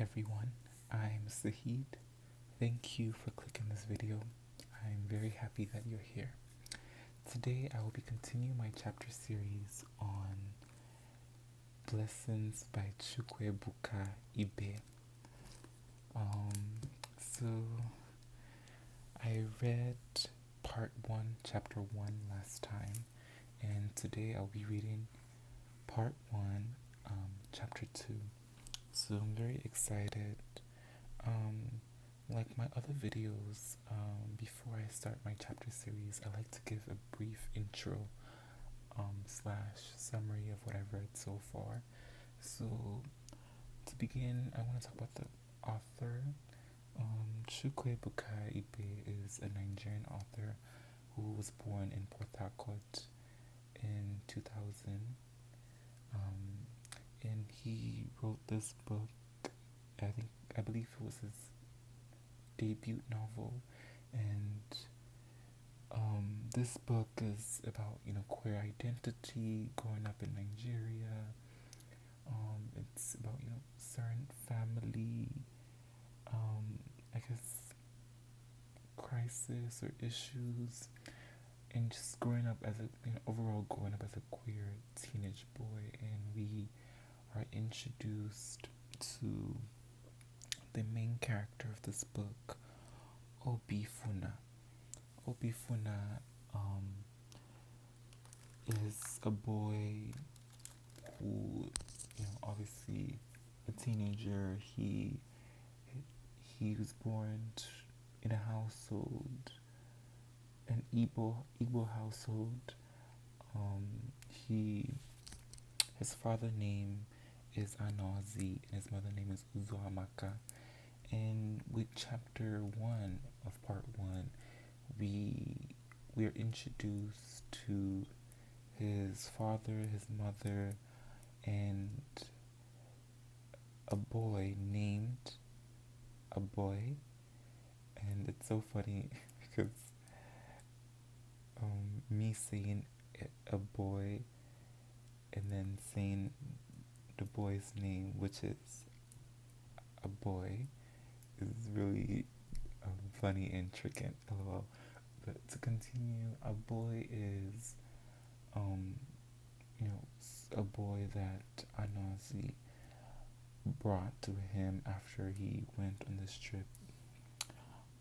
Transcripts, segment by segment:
everyone, I'm Sahid. Thank you for clicking this video. I'm very happy that you're here. Today I will be continuing my chapter series on Blessings by Chukwuebuka ibeh. So I read part 1, chapter 1 last time, and today I'll be reading part 1, chapter 2. So I'm very excited. Like my other videos, before I start my chapter series, I like to give a brief intro slash summary of what I've read so far. So to begin, I want to talk about the author. Chukwuebuka ibeh is a Nigerian author who was born in Port Harcourt in 2000. And he wrote this book. I believe it was his debut novel, and this book is about queer identity, growing up in Nigeria. It's about certain family, I guess, crisis or issues, and just growing up as a overall growing up as a queer teenage boy. And we are introduced to the main character of this book, Obifuna. Obifuna is a boy who, obviously a teenager. He was born in a household, an Igbo household. His father's name is Ngozi and his mother's name is Uzoamaka. And with chapter 1 of part 1, we are introduced to his father, his mother, and a boy named a boy. And it's so funny because me saying a boy and then saying the boy's name, which is a boy, is really funny and tricky. LOL. But to continue, a boy is a boy that Anazi brought to him after he went on this trip.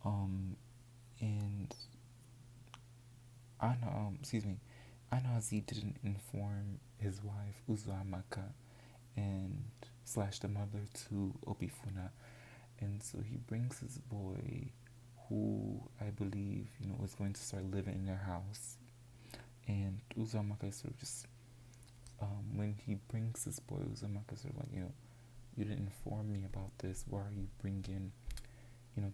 And Anazi didn't inform his wife Uzoamaka and slash the mother to Obifuna, and so he brings his boy, who I believe is going to start living in their house. And Uzoamaka sort of just when he brings this boy, Uzoamaka sort of like, you didn't inform me about this. Why are you bringing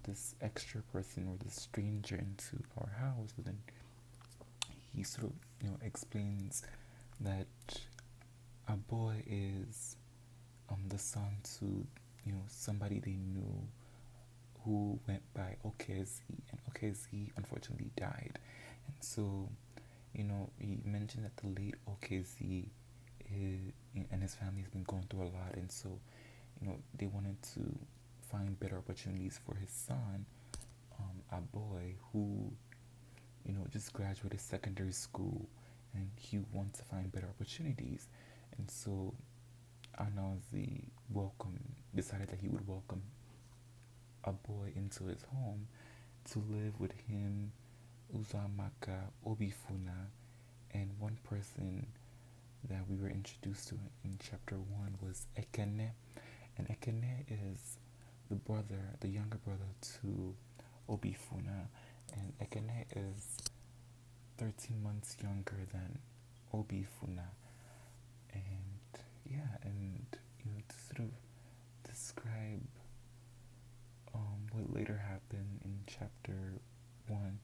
this extra person or this stranger into our house? But then he sort of explains that a boy is the son to somebody they knew who went by Okezi, and Okezi unfortunately died. And so he mentioned that the late Okezi and his family has been going through a lot, and so they wanted to find better opportunities for his son, a boy who just graduated secondary school, and he wants to find better opportunities. And so Anazi decided that he would welcome a boy into his home to live with him, Uzoamaka, Obifuna, and one person that we were introduced to in chapter 1 was Ekene. And Ekene is the younger brother to Obifuna, and Ekene is 13 months younger than Obifuna. And to sort of describe what later happened in chapter 1,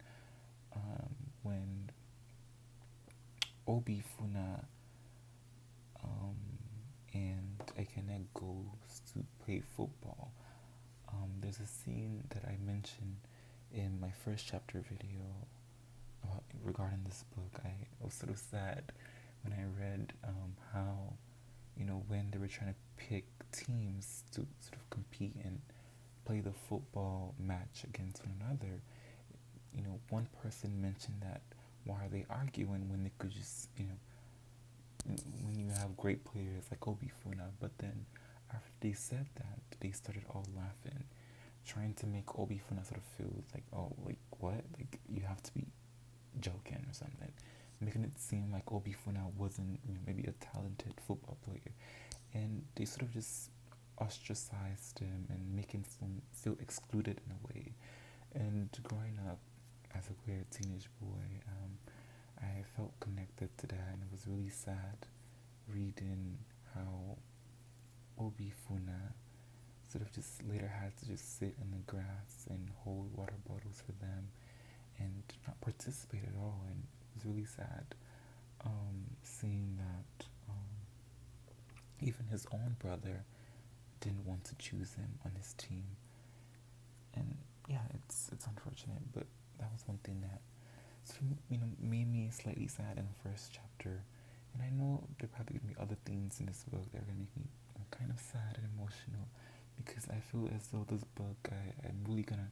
when Obifuna and Ekene goes to play football. There's a scene that I mentioned in my first chapter video regarding this book. I was sort of sad when I read how when they were trying to pick teams to sort of compete and play the football match against one another, one person mentioned that why are they arguing when they could just, when you have great players like Obifuna, but then after they said that, they started all laughing, trying to make Obifuna sort of feel like, oh, like what? Like you have to be joking or something, making it seem like Obifuna wasn't, maybe a talented football player, and they sort of just ostracized him and making him feel excluded in a way. And growing up as a queer teenage boy, I felt connected to that, and it was really sad reading how Obifuna sort of just later had to just sit in the grass and hold water bottles for them and not participate at all. And it was really sad seeing that even his own brother didn't want to choose him on his team. And yeah, it's unfortunate, but that was one thing that sort of, made me slightly sad in the first chapter. And I know there are probably gonna be other things in this book that are gonna make me kind of sad and emotional, because I feel as though this book I'm really gonna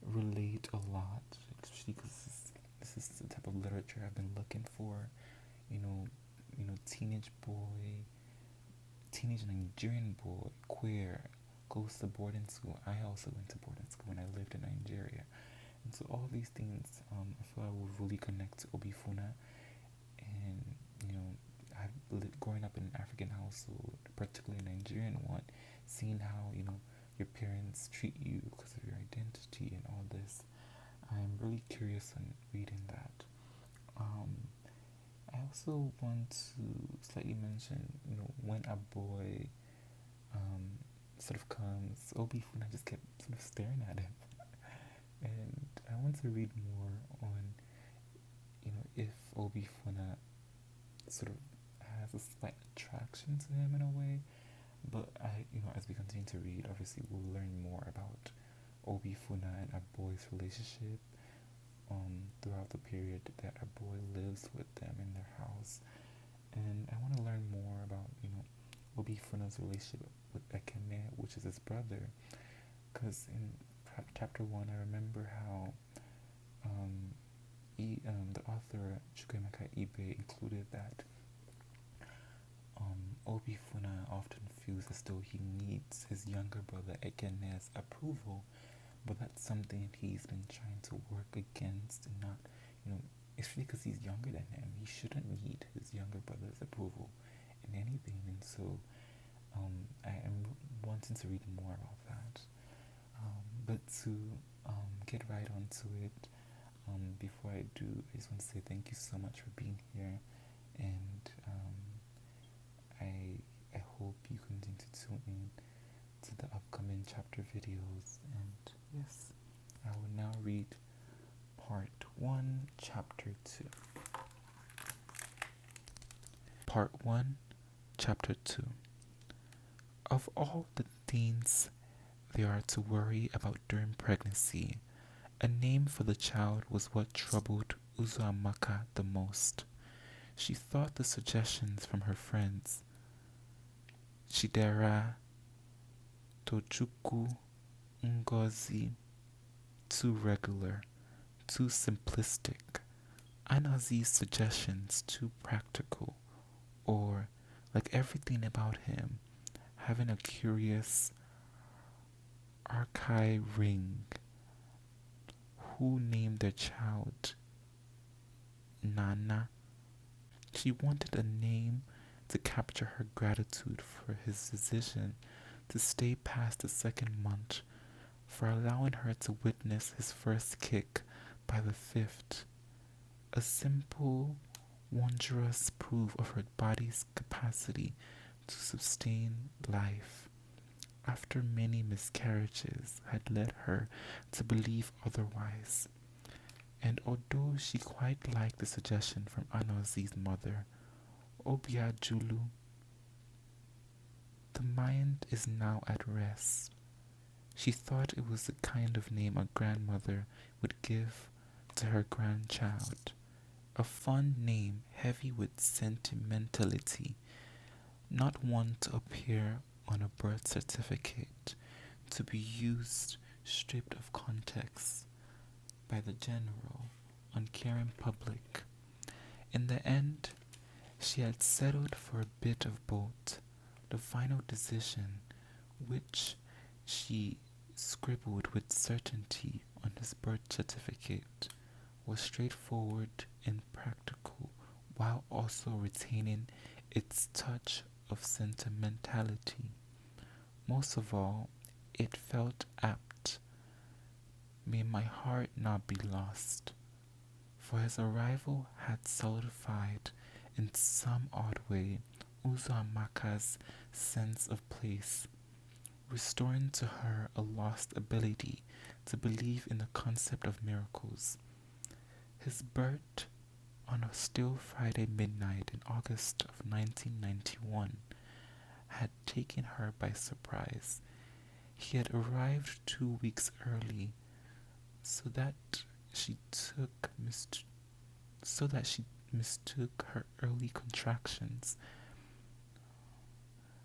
relate a lot, especially because this is the type of literature I've been looking for. Teenage Nigerian boy, queer, goes to boarding school. I also went to boarding school when I lived in Nigeria. And so all these things, I feel I would really connect to Obifuna. And, growing up in an African household, particularly a Nigerian one, seeing how, your parents treat you because of your identity and all this, I'm really curious on reading that. I also want to slightly mention, when a boy sort of comes, Obifuna just kept sort of staring at him. And I want to read more on, if Obifuna sort of has a slight attraction to him in a way. But as we continue to read, obviously we'll learn more about Obifuna and a boy's relationship throughout the period that a boy lives with them in their house. And I want to learn more about, Obifuna's relationship with Ekene, which is his brother. Because in chapter 1, I remember how the author Chukwuebuka ibeh included that Obifuna often feels as though he needs his younger brother Ekene's approval, but that's something he's been trying to work against, and not, especially because he's younger than him. He shouldn't need his younger brother's approval in anything, and so I am wanting to read more about that. But to get right onto it, before I do, I just want to say thank you so much for being here, and I hope you continue to tune in to the upcoming chapter videos. And yes, I will now read part 1, chapter 2. Part 1, chapter 2. Of all the things there are to worry about during pregnancy, a name for the child was what troubled Uzoamaka the most. She thought the suggestions from her friends, Chidera, Tochukwu, Ngozi, too regular, too simplistic, Anazi's suggestions too practical, or, like everything about him, having a curious archaic ring. Who named their child Nana? She wanted a name to capture her gratitude for his decision to stay past the second month, for allowing her to witness his first kick by the fifth. A simple, wondrous proof of her body's capacity to sustain life, after many miscarriages had led her to believe otherwise. And although she quite liked the suggestion from Anozi's mother, Obiajulu, the mind is now at rest. She thought it was the kind of name a grandmother would give to her grandchild, a fun name heavy with sentimentality, not one to appear on a birth certificate, to be used stripped of context by the general, uncaring public. In the end, she had settled for a bit of both. The final decision, which she scribbled with certainty on his birth certificate, was straightforward and practical while also retaining its touch of sentimentality. Most of all, it felt apt. May my heart not be lost, for his arrival had solidified in some odd way Uzoamaka's sense of place, restoring to her a lost ability to believe in the concept of miracles. His birth on a still Friday midnight in August of 1991 had taken her by surprise. He had arrived 2 weeks early, so that she mistook her early contractions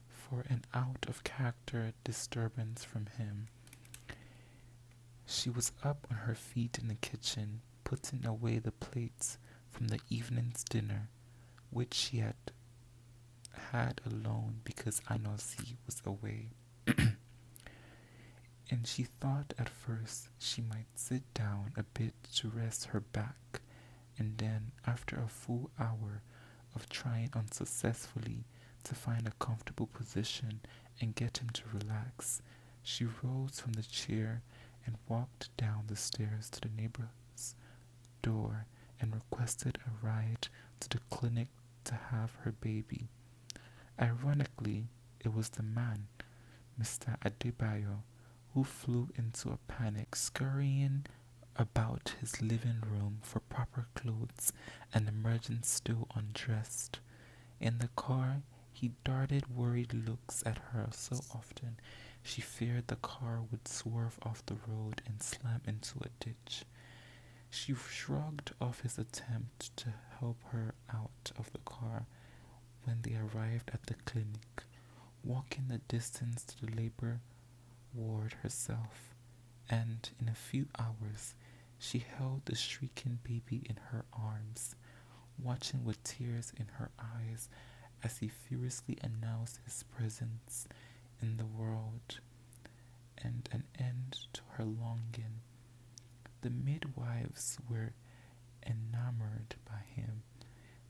for an out-of-character disturbance from him. She was up on her feet in the kitchen, putting away the plates from the evening's dinner, which she had had alone because Ngozi was away. And she thought at first she might sit down a bit to rest her back, and then, after a full hour of trying unsuccessfully to find a comfortable position and get him to relax, she rose from the chair and walked down the stairs to the neighbor's door and requested a ride to the clinic to have her baby. Ironically, it was the man, Mr. Adebayo, who flew into a panic, scurrying about his living room for proper clothes and emerging still undressed. In the car, he darted worried looks at her so often she feared the car would swerve off the road and slam into a ditch. She shrugged off his attempt to help her out of the car when they arrived at the clinic, walking the distance to the labor ward herself, and in a few hours she held the shrieking baby in her arms, watching with tears in her eyes as he furiously announced his presence in the world and an end to her longing. The midwives were enamored by him.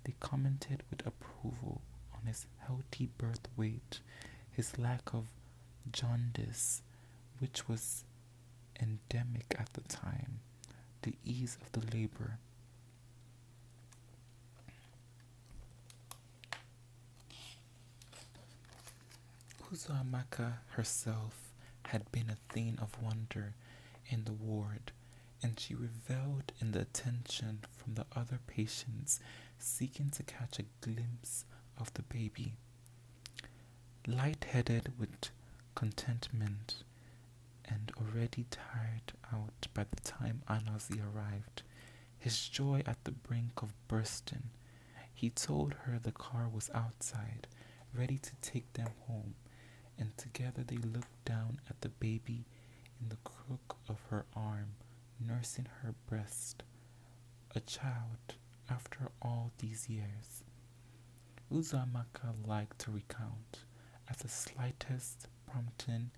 They commented with approval on his healthy birth weight, his lack of jaundice, which was endemic at the time, the ease of the labor. Uzoamaka herself had been a thing of wonder in the ward, and she reveled in the attention from the other patients seeking to catch a glimpse of the baby. Light-headed with contentment and already tired out by the time Ngozi arrived, his joy at the brink of bursting, he told her the car was outside, ready to take them home, and together they looked down at the baby in the crook of her arm, nursing her breast, a child after all these years. Uzoamaka liked to recount, at the slightest prompting,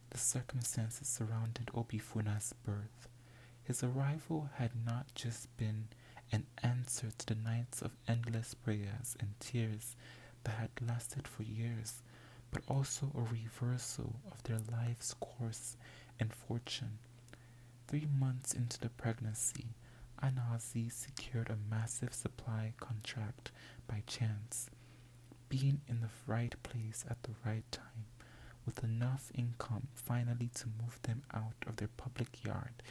the circumstances surrounding Obifuna's birth. His arrival had not just been an answer to the nights of endless prayers and tears that had lasted for years, but also a reversal of their life's course and fortune. 3 months into the pregnancy, Ngozi secured a massive supply contract by chance, being in the right place at the right time, with enough income finally to move them out of their public yard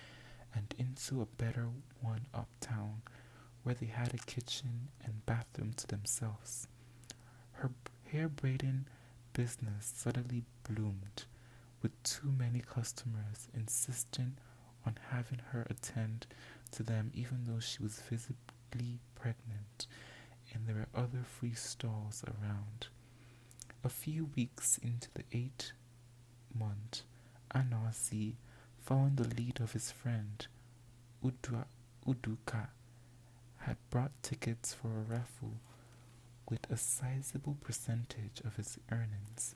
and into a better one uptown, where they had a kitchen and bathroom to themselves. Her hair braiding business suddenly bloomed, with too many customers insisting on having her attend to them even though she was visibly pregnant and there were other free stalls around. A few weeks into the month, Ngozi, following the lead of his friend Uduka, had brought tickets for a raffle with a sizable percentage of his earnings.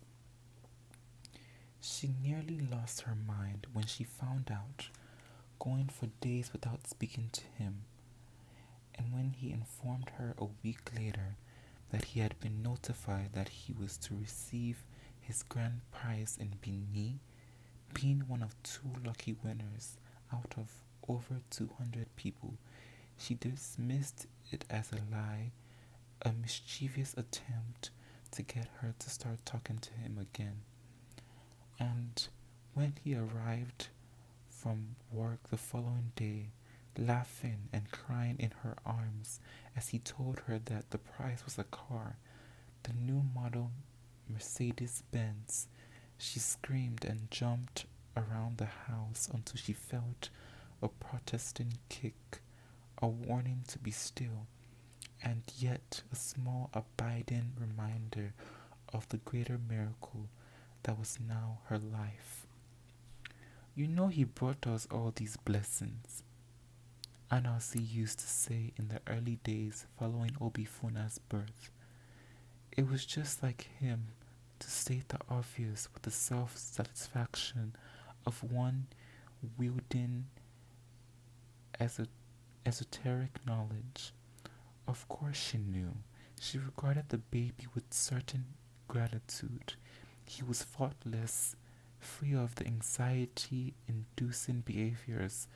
She nearly lost her mind when she found out, going for days without speaking to him, and when he informed her a week later that he had been notified that he was to receive his grand prize in Bini, being one of two lucky winners out of over 200 people, she dismissed it as a lie, a mischievous attempt to get her to start talking to him again. And when he arrived from work the following day, laughing and crying in her arms as he told her that the prize was a car, the new model Mercedes Benz, she screamed and jumped around the house until she felt a protesting kick, a warning to be still, and yet a small abiding reminder of the greater miracle that was now her life. You know, he brought us all these blessings, Anansi used to say in the early days following Obifuna's birth. It was just like him to state the obvious with the self-satisfaction of one wielding esoteric knowledge. Of course she knew. She regarded the baby with certain gratitude. He was faultless, free of the anxiety-inducing behaviors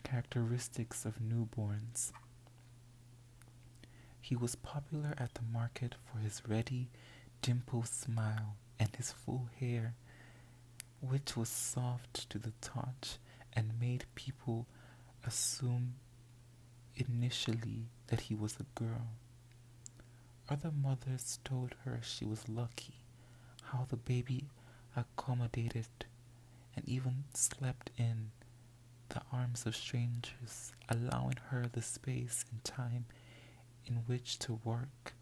characteristics of newborns. He was popular at the market for his ready, dimpled smile and his full hair, which was soft to the touch and made people assume initially that he was a girl. Other mothers told her she was lucky, how the baby accommodated and even slept in the arms of strangers, allowing her the space and time in which to work,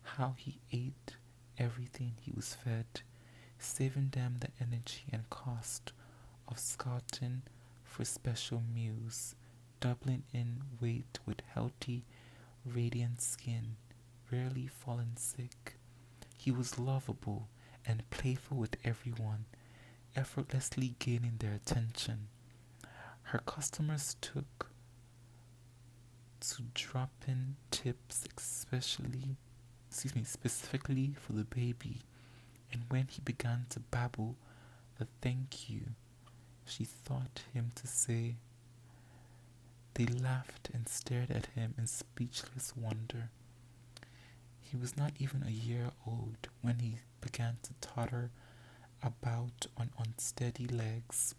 how he ate everything he was fed, saving them the energy and cost of scouting for special meals, doubling in weight with healthy, radiant skin, rarely falling sick. He was lovable and playful with everyone, effortlessly gaining their attention. Her customers took to dropping tips specifically for the baby, and when he began to babble the thank you she thought him to say, they laughed and stared at him in speechless wonder. He was not even a year old when he began to totter about on unsteady legs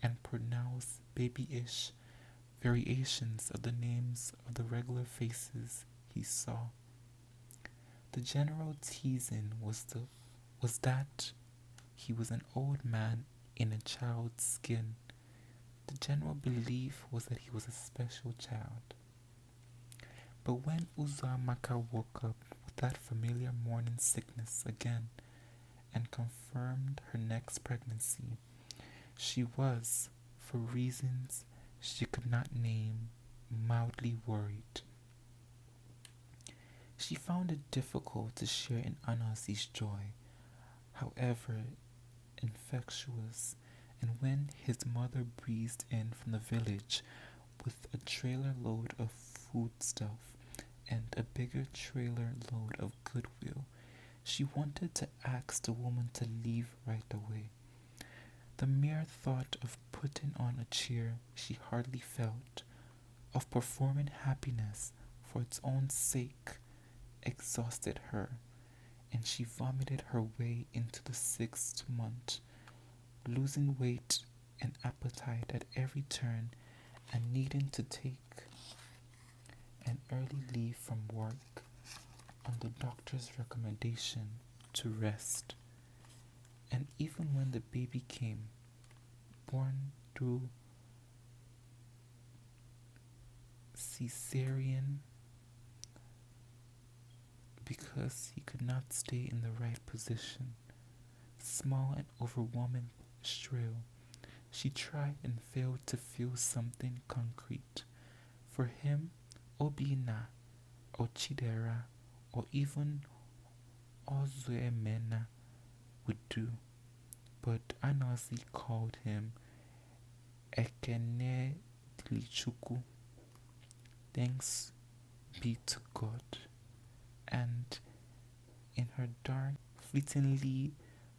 and pronounce babyish variations of the names of the regular faces he saw. The general teasing was that he was an old man in a child's skin. The general belief was that he was a special child. But when Uzumaka woke up with that familiar morning sickness again and confirmed her next pregnancy, she was, for reasons she could not name, mildly worried. She found it difficult to share in Anasi's joy, however infectious, and when his mother breezed in from the village with a trailer load of foodstuff and a bigger trailer load of goodwill, she wanted to ask the woman to leave right away. The mere thought of putting on a cheer she hardly felt, of performing happiness for its own sake, exhausted her, and she vomited her way into the 6th month, losing weight and appetite at every turn and needing to take an early leave from work on the doctor's recommendation to rest. And even when the baby came, born through cesarean because he could not stay in the right position, small and overwhelming shrill. She tried and failed to feel something concrete. For him, Obina, or Chidera, or even Ozuemena would do. But Anozi called him Ekene Dilichuku, thanks be to God. And in her dark, fleetingly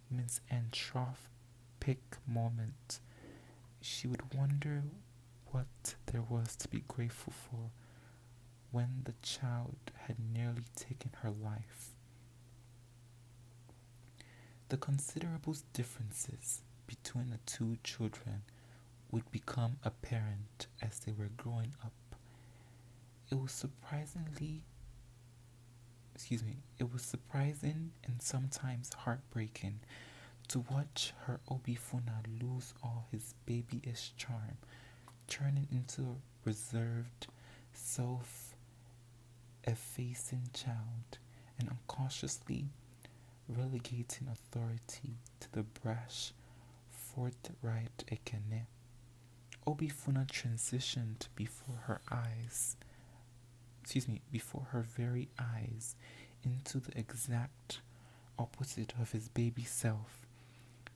misanthropic moment, she would wonder what there was to be grateful for when the child had nearly taken her life. The considerable differences between the two children would become apparent as they were growing up. It was surprising and sometimes heartbreaking to watch her Obifuna lose all his babyish charm, turning into a reserved, self-effacing child, and unconsciously relegating authority to the brash, forthright Ekene. Obifuna transitioned before her very eyes, into the exact opposite of his baby self,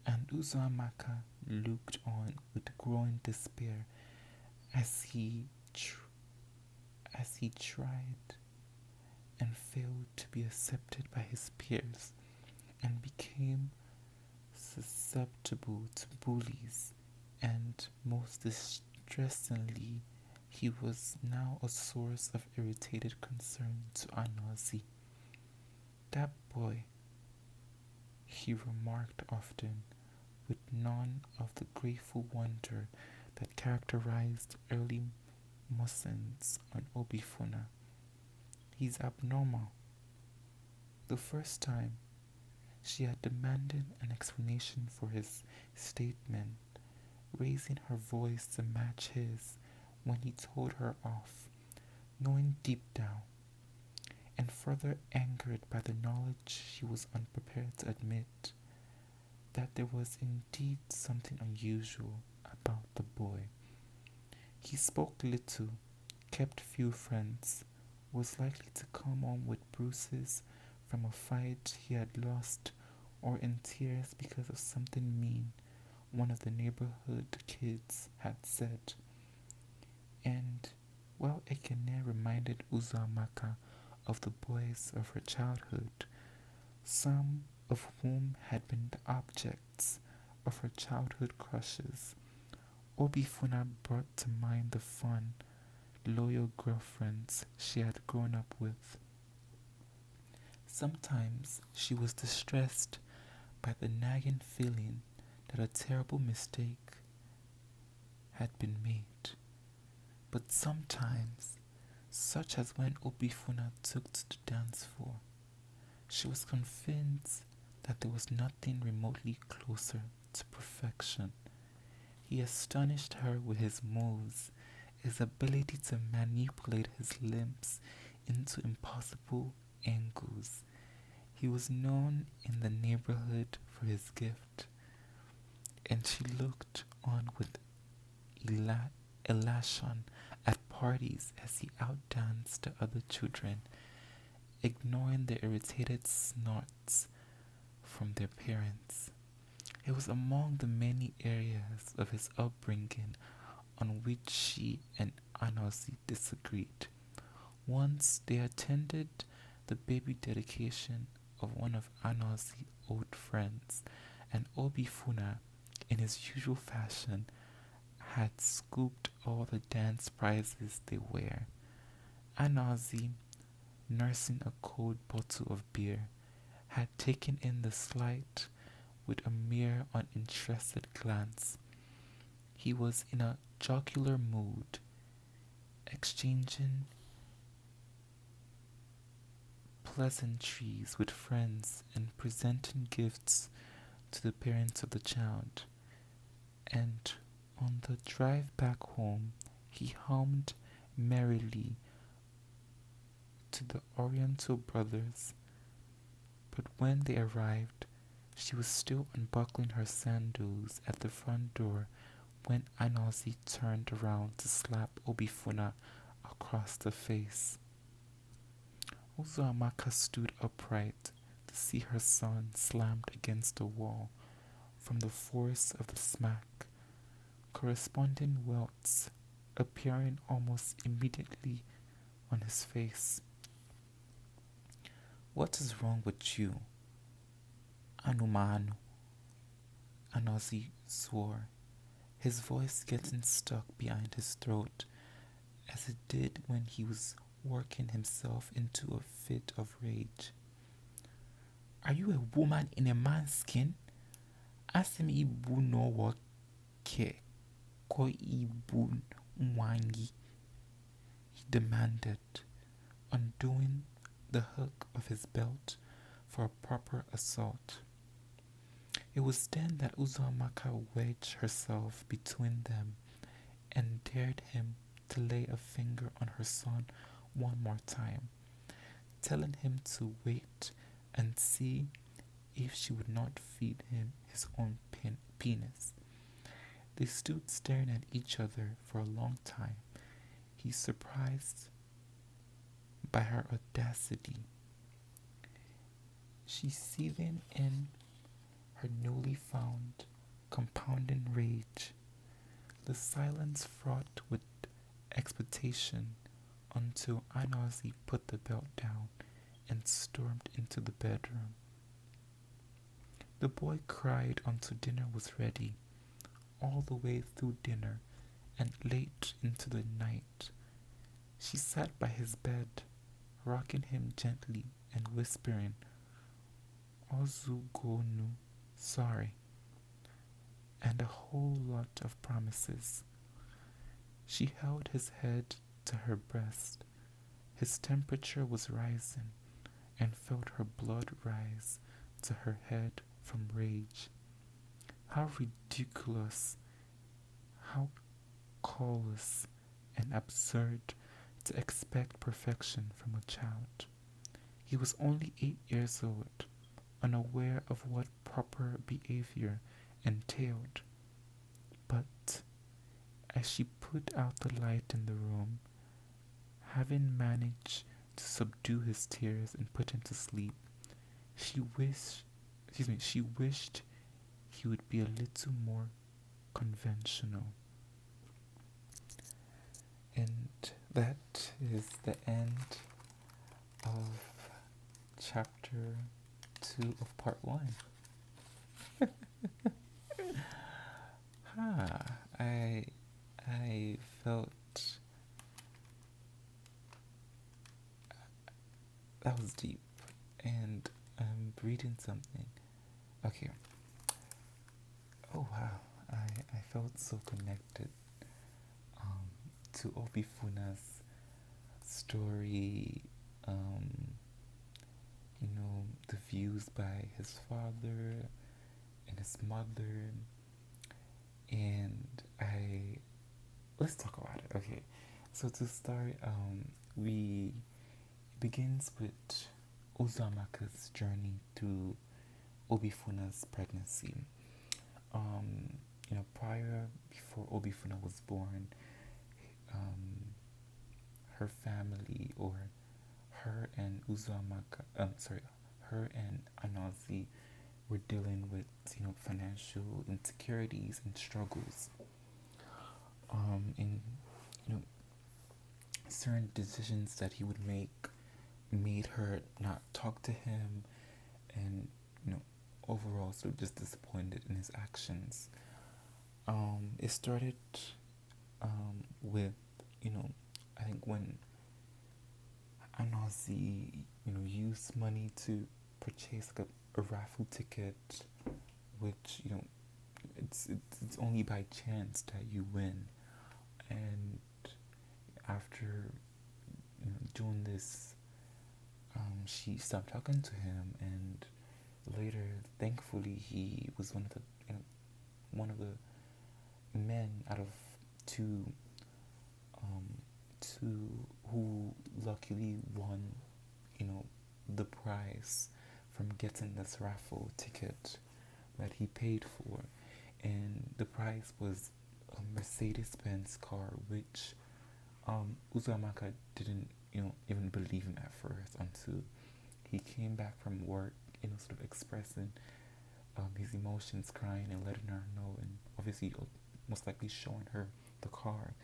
and Uzoamaka looked on with growing despair as he tried and failed to be accepted by his peers and became susceptible to bullies, and most distressingly, he was now a source of irritated concern to Anozi. That boy, he remarked often, with none of the grateful wonder that characterized early Muslims on Obifuna. He's abnormal. The first time she had demanded an explanation for his statement, raising her voice to match his when he told her off, knowing deep down, and further angered by the knowledge she was unprepared to admit, that there was indeed something unusual about the boy. He spoke little, kept few friends, was likely to come home with bruises from a fight he had lost, or in tears because of something mean one of the neighborhood kids had said. And while Ekene reminded Uzoamaka of the boys of her childhood, some of whom had been the objects of her childhood crushes, Obifuna brought to mind the fun, loyal girlfriends she had grown up with. Sometimes she was distressed by the nagging feeling that a terrible mistake had been made. But sometimes, such as when Obifuna took to the dance floor, she was convinced that there was nothing remotely closer to perfection. He astonished her with his moves, his ability to manipulate his limbs into impossible angles. He was known in the neighborhood for his gift, and she looked on with elation at parties as he outdanced the other children, ignoring the irritated snorts from their parents. It was among the many areas of his upbringing on which she and Anozi disagreed. Once they attended the baby dedication of one of Anozi's old friends, and Obifuna, in his usual fashion, had scooped all the dance prizes they were. Anozi, nursing a cold bottle of beer, had taken in the slight with a mere uninterested glance. He was in a jocular mood, exchanging pleasantries with friends and presenting gifts to the parents of the child. And on the drive back home, he hummed merrily to the Oriental Brothers. But when they arrived, She was still unbuckling her sandals at the front door when Ngozi turned around to slap Obifuna across the face. Uzoamaka stood upright to see her son slammed against the wall from the force of the smack, corresponding welts appearing almost immediately on his face. "What is wrong with you, Anumanu?" Anozi swore, his voice getting stuck behind his throat as it did when he was working himself into a fit of rage. "Are you a woman in a man's skin? Asim ibu no woke ko ibu mwangi," he demanded, undoing the hook of his belt for a proper assault. It was then that Uzoamaka wedged herself between them and dared him to lay a finger on her son one more time, telling him to wait and see if she would not feed him his own penis. They stood staring at each other for a long time, he surprised by her audacity. She seething in her newly found compounding rage, the silence fraught with expectation until Anozi put the belt down and stormed into the bedroom. The boy cried until dinner was ready, all the way through dinner and late into the night. She sat by his bed, rocking him gently and whispering, "Ozugonu, sorry," and a whole lot of promises. She held his head to her breast. His temperature was rising, and felt her blood rise to her head from rage. How ridiculous, how callous and absurd to expect perfection from a child. He was only 8 years old, unaware of what proper behavior entailed. But as she put out the light in the room, having managed to subdue his tears and put him to sleep, she wished he would be a little more conventional. And that is the end of chapter 2 of part 1. I felt that was deep, and I'm reading something. Okay. Oh wow, I felt so connected to Obifuna's story, the views by his father and his mother, and let's talk about it. Okay, so to start, we begins with Uzamaka's journey through Obifuna's pregnancy. Before Obifuna was born, her family, or her and her and Anozi were dealing with financial insecurities and struggles. And certain decisions that he would make made her not talk to him, and overall sort of just disappointed in his actions. It started with I think when Anozi used money to purchase like a raffle ticket, which it's only by chance that you win, and after doing this, she stopped talking to him, and later, thankfully, he was one of the men out of two who luckily won the prize from getting this raffle ticket that he paid for, and the prize was a Mercedes-Benz car, which Uzumaka didn't, even believe him at first until he came back from work, sort of expressing his emotions, crying and letting her know, and obviously most likely showing her the car.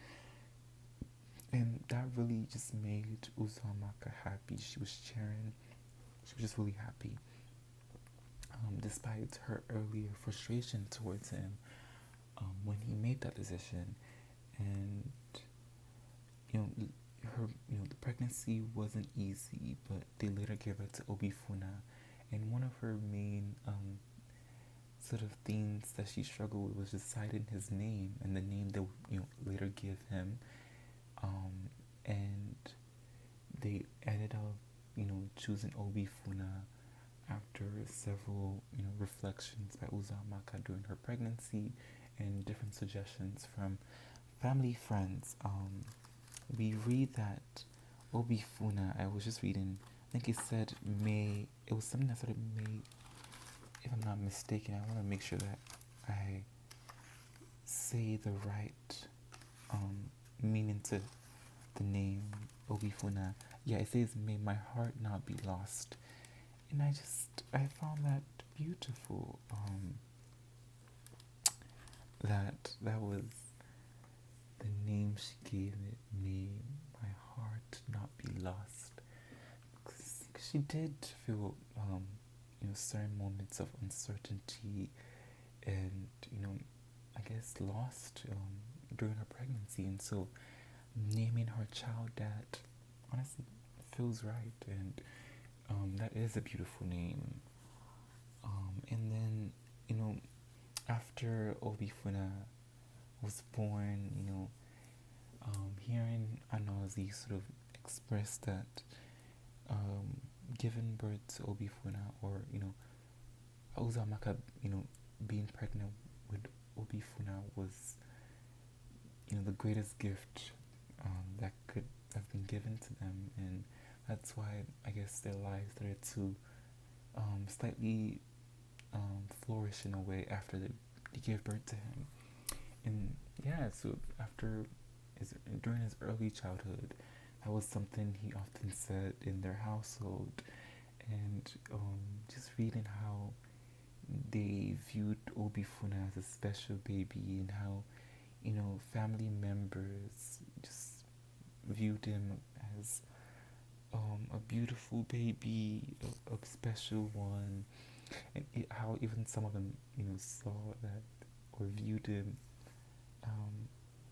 And that really just made Uzumaka happy. She was cheering. She was just really happy. Despite her earlier frustration towards him when he made that decision. And the pregnancy wasn't easy, but they later gave her to Obifuna, and one of her main sort of themes that she struggled with was deciding his name and the name they would later give him, and they ended up choosing Obifuna after several reflections by Uzumaka during her pregnancy and different suggestions from family friends. We read that Obifuna, I was just reading, I think it said May, it was something that started May, if I'm not mistaken. I want to make sure that I say the right meaning to the name Obifuna. Yeah, it says, "May my heart not be lost," and I found that beautiful. That was the name she gave it. May my heart not be lost, because she did feel certain moments of uncertainty and I guess lost during her pregnancy, and so naming her child that honestly feels right, and that is a beautiful name. And then after Obifuna was born, hearing Ngozi sort of express that giving birth to Obifuna, or Uzumaka, being pregnant with Obifuna was the greatest gift that could have been given to them, and that's why I guess their lives started to slightly flourish in a way after they gave birth to him. And yeah, so during his early childhood, that was something he often said in their household, and just reading how they viewed Obifuna as a special baby, and how family members just viewed him as a beautiful baby, a special one, and how even some of them saw that or viewed him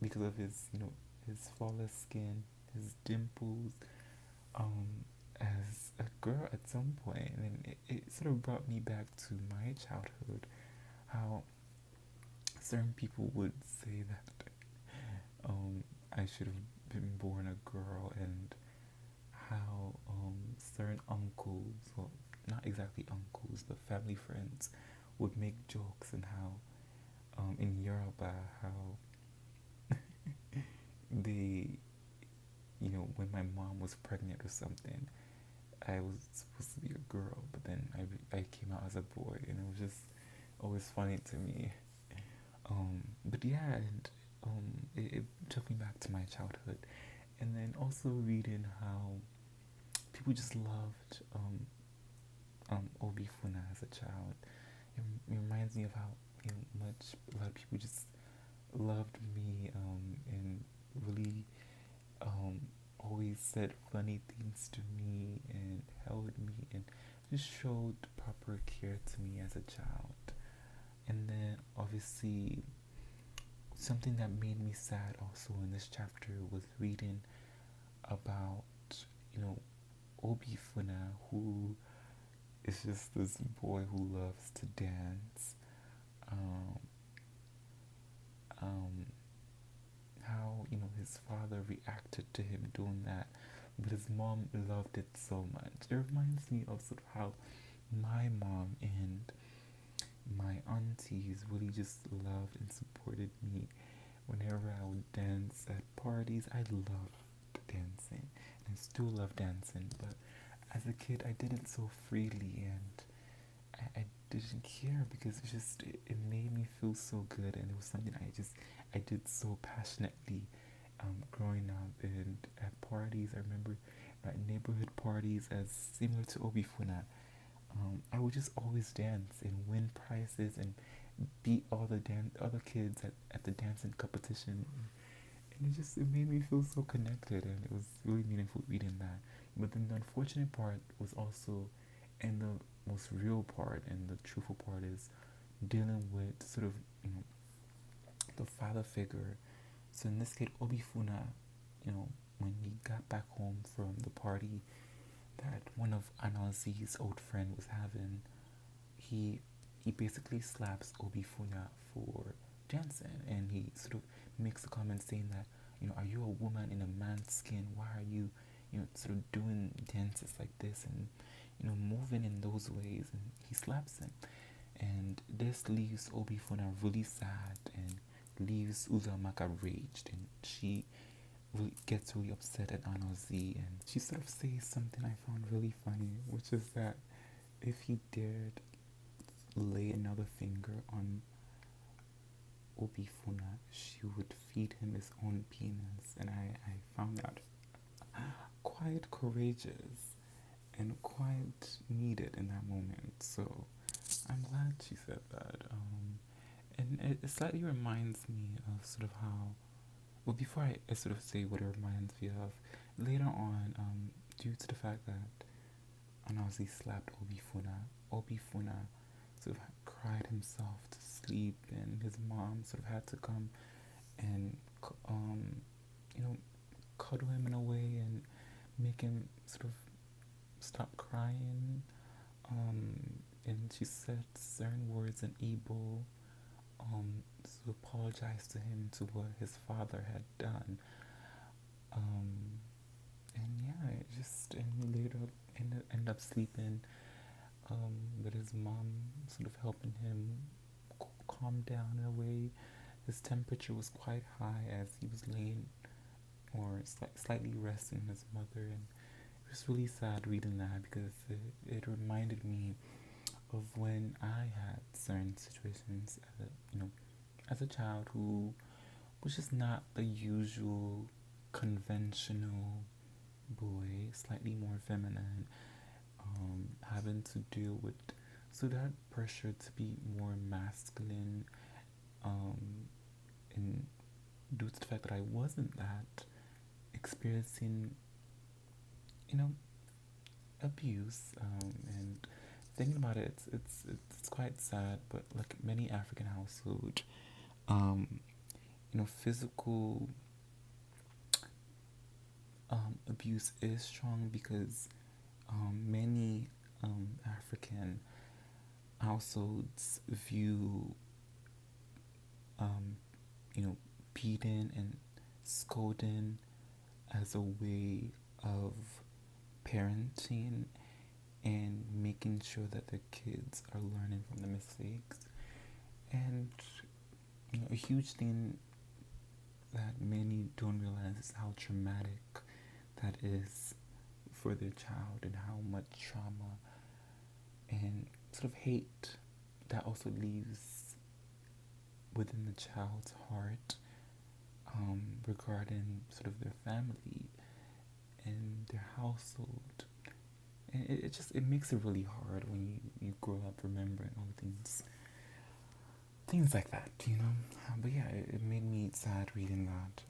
because of his flawless skin, his dimples, as a girl at some point. And it sort of brought me back to my childhood, how certain people would say that I should have been born a girl, and how certain uncles, well, not exactly uncles, but family friends, would make jokes, and how in Yoruba, how they, when my mom was pregnant or something, I was supposed to be a girl, but then I came out as a boy, and it was just always funny to me. But yeah, and it took me back to my childhood, and then also reading how people just loved Obifuna as a child. It reminds me of how much a lot of people just loved me, and really always said funny things to me and held me and just showed proper care to me as a child. And then obviously something that made me sad also in this chapter was reading about Obifuna, who is just this boy who loves to dance. How his father reacted to him doing that, but his mom loved it so much. It reminds me of sort of how my mom and my aunties really just loved and supported me whenever I would dance at parties. I loved dancing and I still love dancing, but as a kid I did it so freely, and I didn't care because it made me feel so good, and it was something I did so passionately growing up. And at parties, I remember at neighborhood parties, as similar to Obifuna, I would just always dance and win prizes and beat all the other kids at the dancing competition. And it made me feel so connected, and it was really meaningful reading that. But then the unfortunate part was also, and the most real part and the truthful part is dealing with sort of, the father figure. So in this case, Obifuna, when he got back home from the party that one of Anazi's old friend was having, he he basically slaps Obifuna for dancing, and he sort of makes a comment saying that, are you a woman in a man's skin? Why are you, sort of doing dances like this and, moving in those ways? And he slaps him, and this leaves Obifuna really sad and leaves Uzumaka raged, and she really gets really upset at Anozi, and she sort of says something I found really funny, which is that if he dared lay another finger on Obifuna, she would feed him his own penis, and I found that quite courageous and quite needed in that moment. So I'm glad she said that. And it slightly reminds me of sort of how, well, before I sort of say what it reminds me of, later on, due to the fact that Anazi slapped Obifuna sort of cried himself to sleep, and his mom sort of had to come and, you know, cuddle him in a way and make him sort of stop crying. And she said certain words in Igbo, to apologize to him to what his father had done. And yeah, and he later ended up sleeping, with his mom sort of helping him calm down in a way. His temperature was quite high as he was laying or slightly resting his mother, and it was really sad reading that because it reminded me of when I had certain situations as a child who was just not the usual conventional boy, slightly more feminine, having to deal with that pressure to be more masculine, and due to the fact that I wasn't that, experiencing abuse, and thinking about it, it's quite sad. But like many African households, physical abuse is strong because many African households view beating and scolding as a way of parenting and making sure that the kids are learning from the mistakes. And a huge thing that many don't realize is how traumatic that is for their child, and how much trauma and sort of hate that also leaves within the child's heart, regarding sort of their family and their household. And it makes it really hard when you grow up remembering all things like that, But yeah, it made me sad reading that.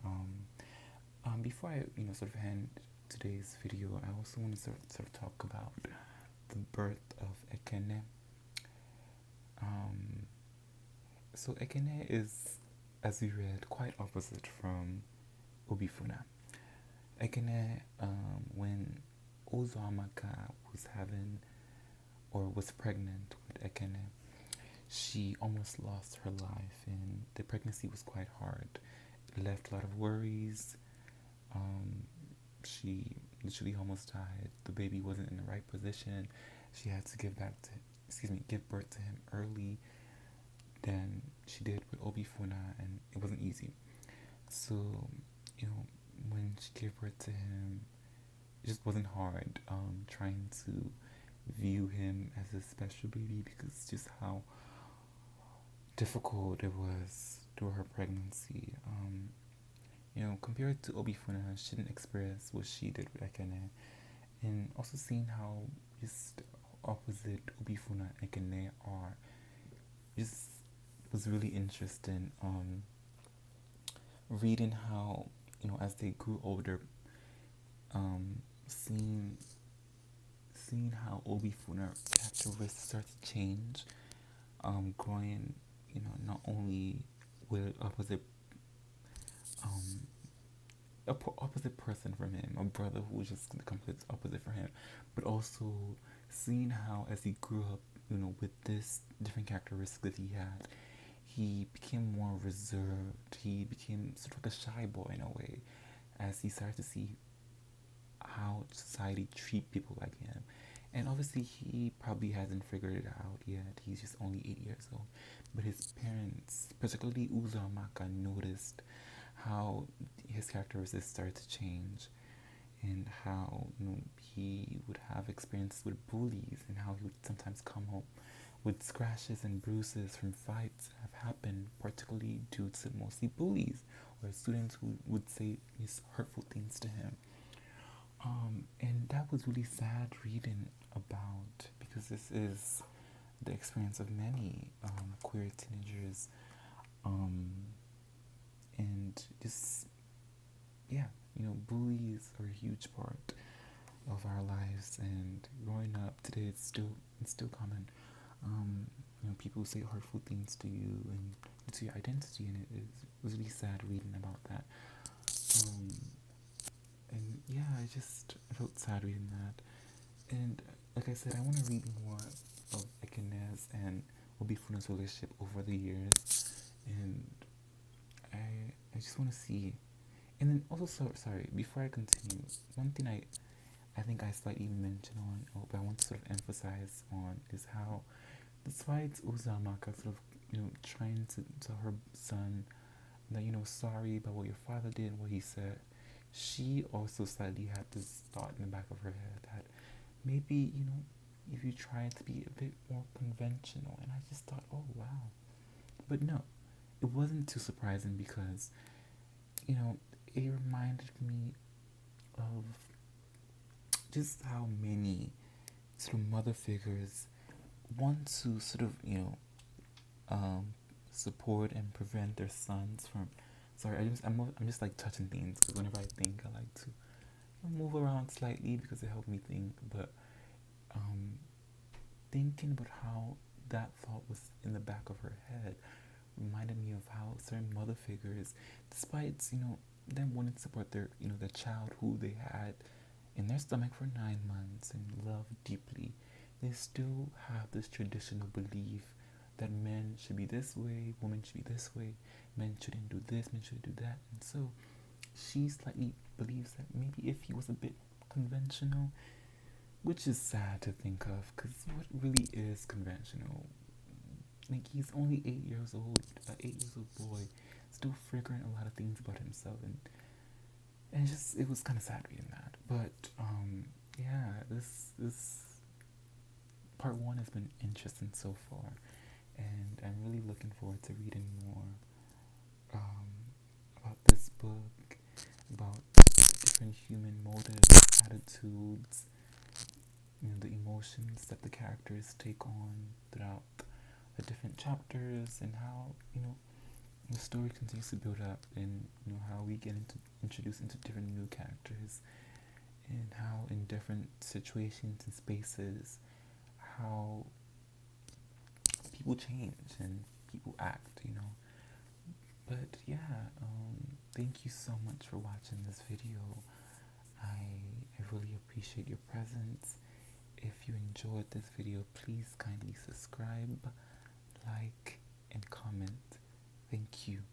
Before I sort of end today's video, I also want to sort of talk about the birth of Ekene. So Ekene is, as we read, quite opposite from Obifuna. Ekene, when Ozoamaka was pregnant with Ekene, she almost lost her life, and the pregnancy was quite hard. It left a lot of worries. She literally almost died. The baby wasn't in the right position. She had to give birth to him early than she did with Obifuna, and it wasn't easy. So, when she gave birth to him, it just wasn't hard, trying to view him as a special baby because just how difficult it was through her pregnancy. Compared to Obifuna, she didn't express what she did with Ekene, and also seeing how just opposite Obifuna and Ekene are, just was really interesting. Reading how as they grew older, seeing how Obifuna characteristics start to change, growing, not only with opposite person from him, a brother who was just the complete opposite for him, but also seeing how as he grew up, with this different characteristics that he had, he became more reserved. He became sort of like a shy boy in a way, as he started to see how society treat people like him. And obviously he probably hasn't figured it out yet. He's just only 8 years old. But his parents, particularly Uzumaka, noticed how his characteristics started to change, and how he would have experiences with bullies, and how he would sometimes come home with scratches and bruises from fights that have happened, particularly due to mostly bullies or students who would say these hurtful things to him. And that was really sad reading about, because this is the experience of many queer teenagers, and just bullies are a huge part of our lives. And growing up today, it's still common. People say hurtful things to you and to your identity, and it was really sad reading about that. And yeah, I felt sad reading that. And like I said, I want to read more of Ekene's and Obifuna's relationship over the years, and I just want to see. And then also, sorry, before I continue, one thing I think I slightly mentioned on, but I want to sort of emphasize on, is how, despite Uzumaka sort of trying to tell her son that sorry about what your father did and what he said, she also slightly had this thought in the back of her head that maybe if you try to be a bit more conventional. And I just thought, oh wow. But no, it wasn't too surprising, because it reminded me of just how many sort of mother figures want to sort of support and prevent their sons from. Sorry, I'm just like touching things, because whenever I think, I like to move around slightly because it helped me think. But thinking about how that thought was in the back of her head reminded me of how certain mother figures, despite them wanting to support their the child who they had in their stomach for 9 months and love deeply, they still have this traditional belief that men should be this way, women should be this way, men shouldn't do this, men shouldn't do that. And so she slightly believes that maybe if he was a bit conventional, which is sad to think of, because what really is conventional? Like, he's only 8 years old, an 8-year-old boy, still figuring a lot of things about himself, and it was kind of sad reading that. But yeah, this part 1 has been interesting so far, and I'm really looking forward to reading more about this book, about different human motives, attitudes, the emotions that the characters take on throughout the different chapters, and how the story continues to build up, and how we get introduced into different new characters, and how in different situations and spaces, how people change and people act, But yeah, thank you so much for watching this video. I really appreciate your presence. If you enjoyed this video, please kindly subscribe, like, and comment. Thank you.